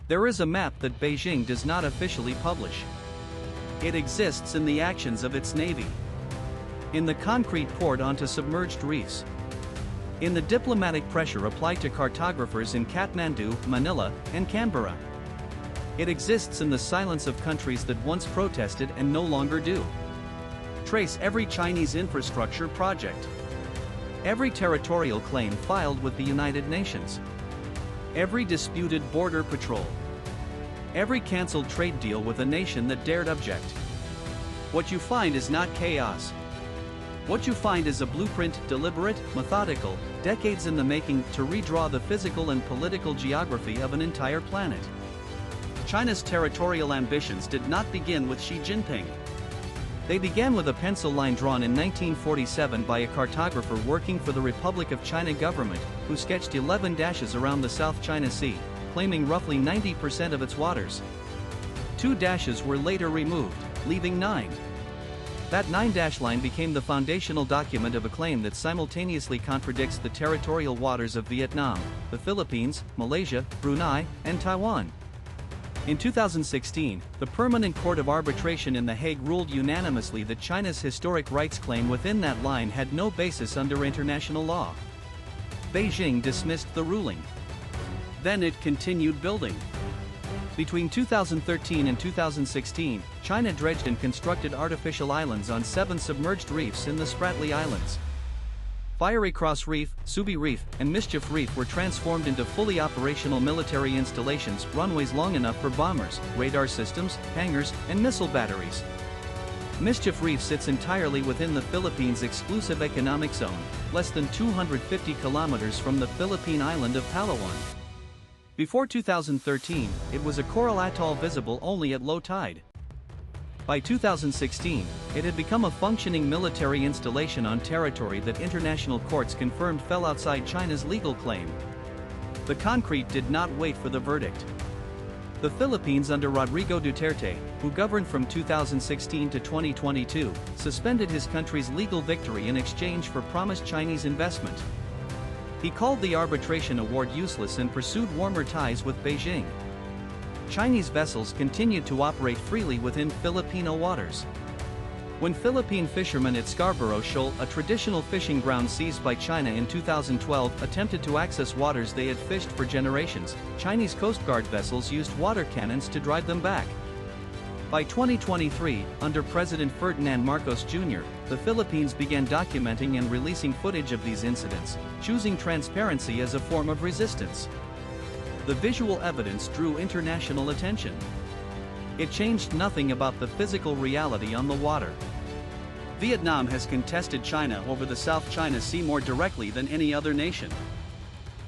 There is a map that Beijing does not officially publish. It exists in the actions of its navy, in the concrete poured onto submerged reefs, in the diplomatic pressure applied to cartographers in Kathmandu, Manila, and Canberra. It exists in the silence of countries that once protested and no longer do. Trace every Chinese infrastructure project, every territorial claim filed with the United Nations, every disputed border patrol, every cancelled trade deal with a nation that dared object. What you find is not chaos. What you find is a blueprint, deliberate, methodical, decades in the making, to redraw the physical and political geography of an entire planet. China's territorial ambitions did not begin with Xi Jinping. They began with a pencil line drawn in 1947 by a cartographer working for the Republic of China government, who sketched 11 dashes around the South China Sea, claiming roughly 90% of its waters. 2 dashes were later removed, leaving 9. That 9-dash line became the foundational document of a claim that simultaneously contradicts the territorial waters of Vietnam, the Philippines, Malaysia, Brunei, and Taiwan. In 2016, the Permanent Court of Arbitration in The Hague ruled unanimously that China's historic rights claim within that line had no basis under international law. Beijing dismissed the ruling. Then it continued building. Between 2013 and 2016, China dredged and constructed artificial islands on 7 submerged reefs in the Spratly Islands. Fiery Cross Reef, Subi Reef, and Mischief Reef were transformed into fully operational military installations, runways long enough for bombers, radar systems, hangars, and missile batteries. Mischief Reef sits entirely within the Philippines' exclusive economic zone, less than 250 kilometers from the Philippine island of Palawan. Before 2013, it was a coral atoll visible only at low tide. By 2016, it had become a functioning military installation on territory that international courts confirmed fell outside China's legal claim. The concrete did not wait for the verdict. The Philippines under Rodrigo Duterte, who governed from 2016 to 2022, suspended his country's legal victory in exchange for promised Chinese investment. He called the arbitration award useless and pursued warmer ties with Beijing. Chinese vessels continued to operate freely within Filipino waters. When Philippine fishermen at Scarborough Shoal, a traditional fishing ground seized by China in 2012, attempted to access waters they had fished for generations, Chinese Coast Guard vessels used water cannons to drive them back. By 2023, under President Ferdinand Marcos Jr., the Philippines began documenting and releasing footage of these incidents, choosing transparency as a form of resistance. The visual evidence drew international attention. It changed nothing about the physical reality on the water. Vietnam has contested China over the South China Sea more directly than any other nation.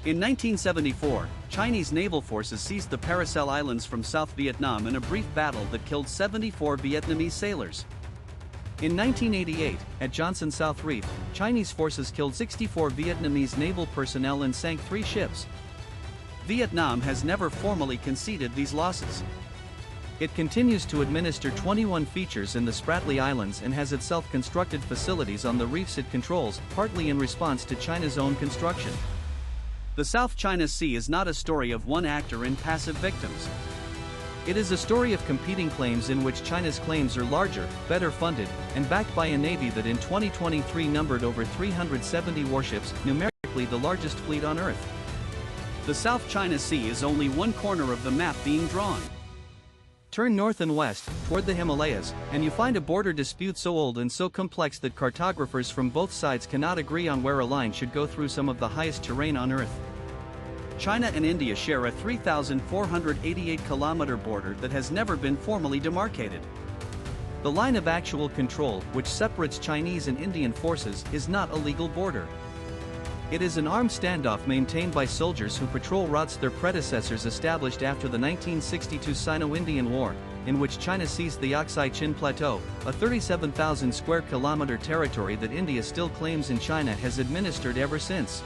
In 1974, Chinese naval forces seized the Paracel Islands from South Vietnam in a brief battle that killed 74 Vietnamese sailors. In 1988, at Johnson South Reef, Chinese forces killed 64 Vietnamese naval personnel and sank 3 ships. Vietnam has never formally conceded these losses. It continues to administer 21 features in the Spratly Islands and has itself constructed facilities on the reefs it controls, partly in response to China's own construction. The South China Sea is not a story of one actor and passive victims. It is a story of competing claims in which China's claims are larger, better funded, and backed by a navy that in 2023 numbered over 370 warships, numerically the largest fleet on Earth. The South China Sea is only one corner of the map being drawn. Turn north and west, toward the Himalayas, and you find a border dispute so old and so complex that cartographers from both sides cannot agree on where a line should go through some of the highest terrain on Earth. China and India share a 3,488-kilometer border that has never been formally demarcated. The line of actual control, which separates Chinese and Indian forces, is not a legal border. It is an armed standoff maintained by soldiers who patrol routes their predecessors established after the 1962 Sino-Indian War, in which China seized the Oxai Chin Plateau, a 37,000 square kilometer territory that India still claims and China has administered ever since.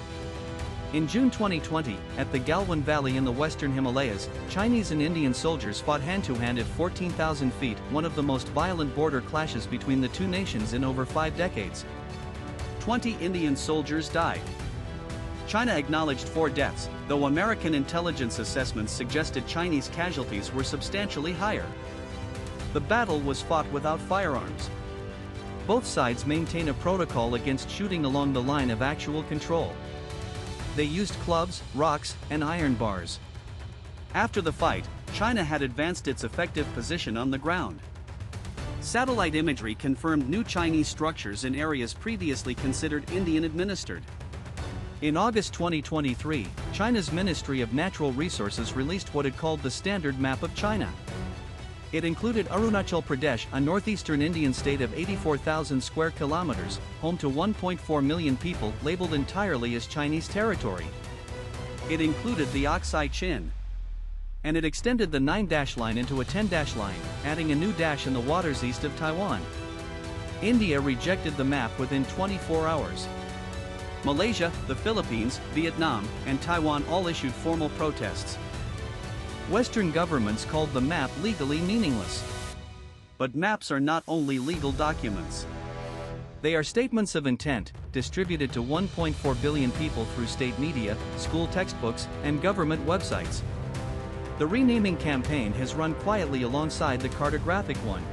In June 2020, at the Galwan Valley in the western Himalayas, Chinese and Indian soldiers fought hand-to-hand at 14,000 feet, one of the most violent border clashes between the two nations in over 5 decades. 20 Indian soldiers died. China acknowledged 4 deaths, though American intelligence assessments suggested Chinese casualties were substantially higher. The battle was fought without firearms. Both sides maintain a protocol against shooting along the line of actual control. They used clubs, rocks, and iron bars. After the fight, China had advanced its effective position on the ground. Satellite imagery confirmed new Chinese structures in areas previously considered Indian-administered. In August 2023, China's Ministry of Natural Resources released what it called the Standard Map of China. It included Arunachal Pradesh, a northeastern Indian state of 84,000 square kilometers, home to 1.4 million people, labeled entirely as Chinese territory. It included the Aksai Chin. And it extended the 9-dash line into a 10-dash line, adding a new dash in the waters east of Taiwan. India rejected the map within 24 hours. Malaysia, the Philippines, Vietnam, and Taiwan all issued formal protests. Western governments called the map legally meaningless. But maps are not only legal documents. They are statements of intent, distributed to 1.4 billion people through state media, school textbooks, and government websites. The renaming campaign has run quietly alongside the cartographic one.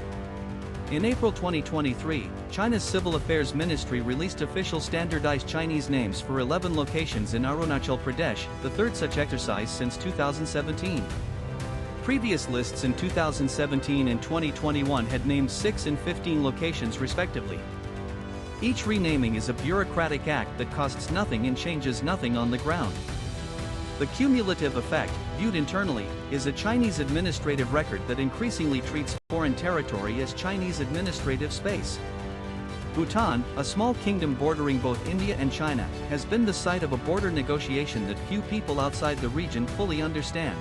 In April 2023, China's Civil Affairs Ministry released official standardized Chinese names for 11 locations in Arunachal Pradesh, the third such exercise since 2017. Previous lists in 2017 and 2021 had named 6 and 15 locations respectively. Each renaming is a bureaucratic act that costs nothing and changes nothing on the ground. The cumulative effect, viewed internally, is a Chinese administrative record that increasingly treats foreign territory as Chinese administrative space. Bhutan, a small kingdom bordering both India and China, has been the site of a border negotiation that few people outside the region fully understand.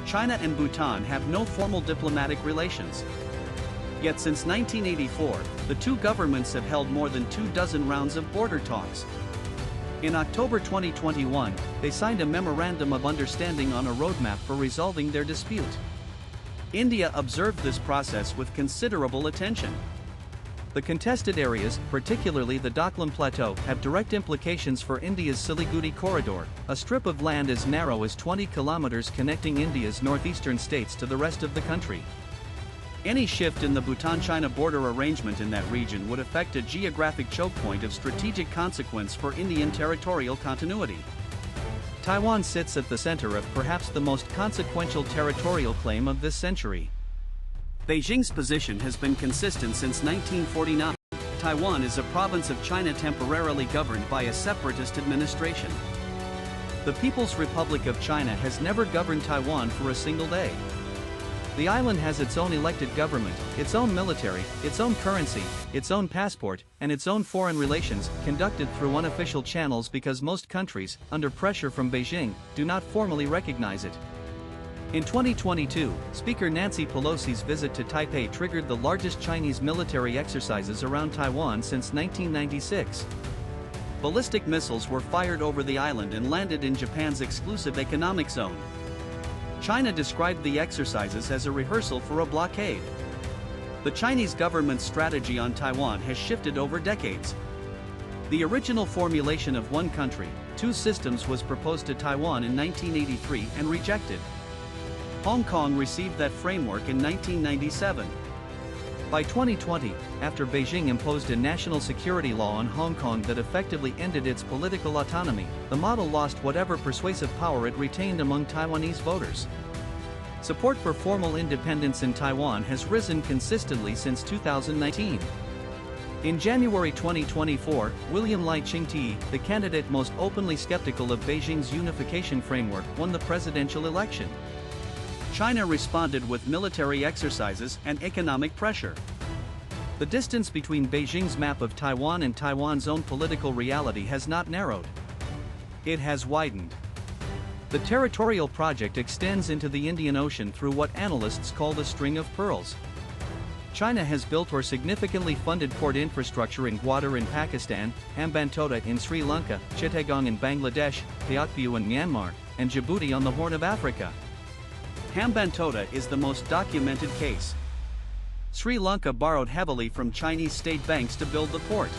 China and Bhutan have no formal diplomatic relations. Yet since 1984, the two governments have held more than 24 rounds of border talks. In October 2021, they signed a memorandum of understanding on a roadmap for resolving their dispute. India observed this process with considerable attention. The contested areas, particularly the Doklam Plateau, have direct implications for India's Siliguri corridor, a strip of land as narrow as 20 kilometers connecting India's northeastern states to the rest of the country. Any shift in the Bhutan-China border arrangement in that region would affect a geographic choke point of strategic consequence for Indian territorial continuity. Taiwan sits at the center of perhaps the most consequential territorial claim of this century. Beijing's position has been consistent since 1949. Taiwan is a province of China temporarily governed by a separatist administration. The People's Republic of China has never governed Taiwan for a single day. The island has its own elected government, its own military, its own currency, its own passport, and its own foreign relations, conducted through unofficial channels because most countries, under pressure from Beijing, do not formally recognize it. In 2022, Speaker Nancy Pelosi's visit to Taipei triggered the largest Chinese military exercises around Taiwan since 1996. Ballistic missiles were fired over the island and landed in Japan's exclusive economic zone. China described the exercises as a rehearsal for a blockade. The Chinese government's strategy on Taiwan has shifted over decades. The original formulation of one country, two systems was proposed to Taiwan in 1983 and rejected. Hong Kong received that framework in 1997. By 2020, after Beijing imposed a national security law on Hong Kong that effectively ended its political autonomy, the model lost whatever persuasive power it retained among Taiwanese voters. Support for formal independence in Taiwan has risen consistently since 2019. In January 2024, William Lai Ching-te, the candidate most openly skeptical of Beijing's unification framework, won the presidential election. China responded with military exercises and economic pressure. The distance between Beijing's map of Taiwan and Taiwan's own political reality has not narrowed. It has widened. The territorial project extends into the Indian Ocean through what analysts call the string of pearls. China has built or significantly funded port infrastructure in Gwadar in Pakistan, Hambantota in Sri Lanka, Chittagong in Bangladesh, Teokbyu in Myanmar, and Djibouti on the Horn of Africa. Hambantota is the most documented case. Sri Lanka borrowed heavily from Chinese state banks to build the port.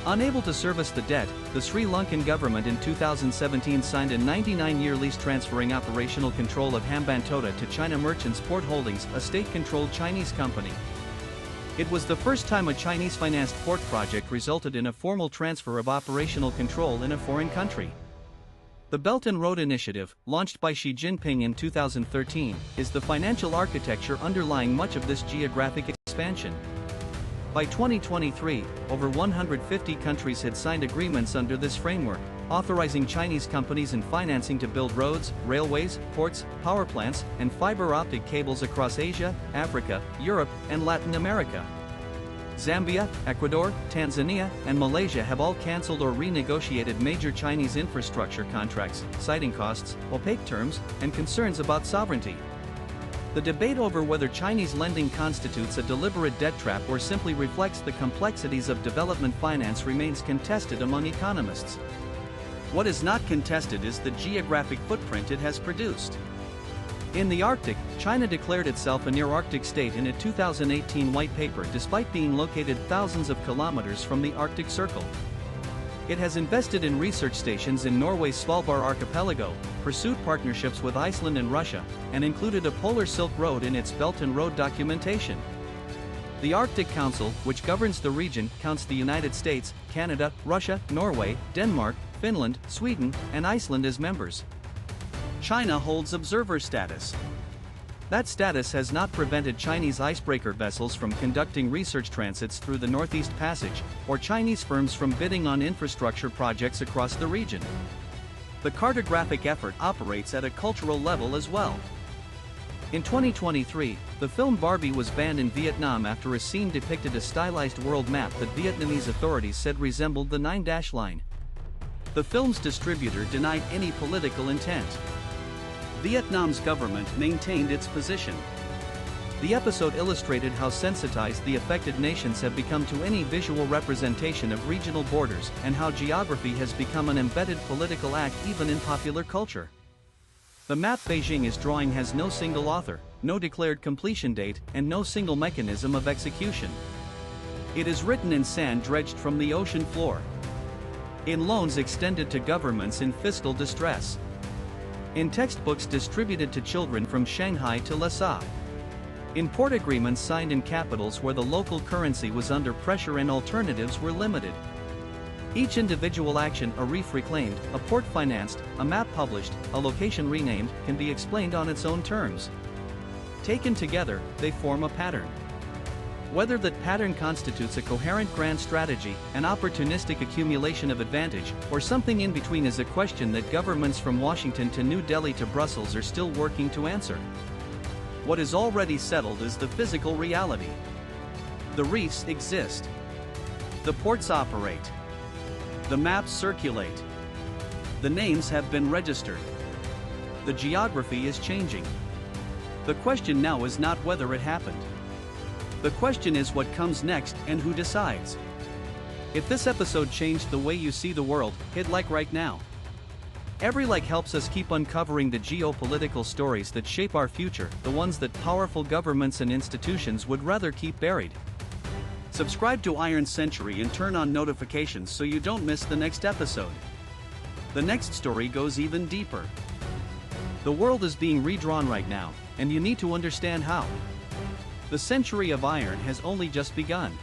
Unable to service the debt, the Sri Lankan government in 2017 signed a 99-year lease transferring operational control of Hambantota to China Merchants Port Holdings, a state-controlled Chinese company. It was the first time a Chinese-financed port project resulted in a formal transfer of operational control in a foreign country. The Belt and Road Initiative, launched by Xi Jinping in 2013, is the financial architecture underlying much of this geographic expansion. By 2023, over 150 countries had signed agreements under this framework, authorizing Chinese companies and financing to build roads, railways, ports, power plants, and fiber optic cables across Asia, Africa, Europe, and Latin America. Zambia, Ecuador, Tanzania, and Malaysia have all cancelled or renegotiated major Chinese infrastructure contracts, citing costs, opaque terms, and concerns about sovereignty. The debate over whether Chinese lending constitutes a deliberate debt trap or simply reflects the complexities of development finance remains contested among economists. What is not contested is the geographic footprint it has produced. In the Arctic, China declared itself a near-Arctic state in a 2018 white paper despite being located thousands of kilometers from the Arctic Circle. It has invested in research stations in Norway's Svalbard archipelago, pursued partnerships with Iceland and Russia, and included a polar Silk Road in its Belt and Road documentation. The Arctic Council, which governs the region, counts the United States, Canada, Russia, Norway, Denmark, Finland, Sweden, and Iceland as members. China holds observer status. That status has not prevented Chinese icebreaker vessels from conducting research transits through the Northeast Passage, or Chinese firms from bidding on infrastructure projects across the region. The cartographic effort operates at a cultural level as well. In 2023, the film Barbie was banned in Vietnam after a scene depicted a stylized world map that Vietnamese authorities said resembled the 9-dash line. The film's distributor denied any political intent. Vietnam's government maintained its position. The episode illustrated how sensitized the affected nations have become to any visual representation of regional borders and how geography has become an embedded political act even in popular culture. The map Beijing is drawing has no single author, no declared completion date, and no single mechanism of execution. It is written in sand dredged from the ocean floor, in loans extended to governments in fiscal distress, in textbooks distributed to children from Shanghai to Lhasa, in port agreements signed in capitals where the local currency was under pressure and alternatives were limited. Each individual action, a reef reclaimed, a port financed, a map published, a location renamed, can be explained on its own terms. Taken together, they form a pattern. Whether that pattern constitutes a coherent grand strategy, an opportunistic accumulation of advantage, or something in between is a question that governments from Washington to New Delhi to Brussels are still working to answer. What is already settled is the physical reality. The reefs exist. The ports operate. The maps circulate. The names have been registered. The geography is changing. The question now is not whether it happened. The question is what comes next and who decides. If this episode changed the way you see the world, hit like right now. Every like helps us keep uncovering the geopolitical stories that shape our future, the ones that powerful governments and institutions would rather keep buried. Subscribe to Iron Century and turn on notifications so you don't miss the next episode. The next story goes even deeper. The world is being redrawn right now, and you need to understand how. The century of iron has only just begun.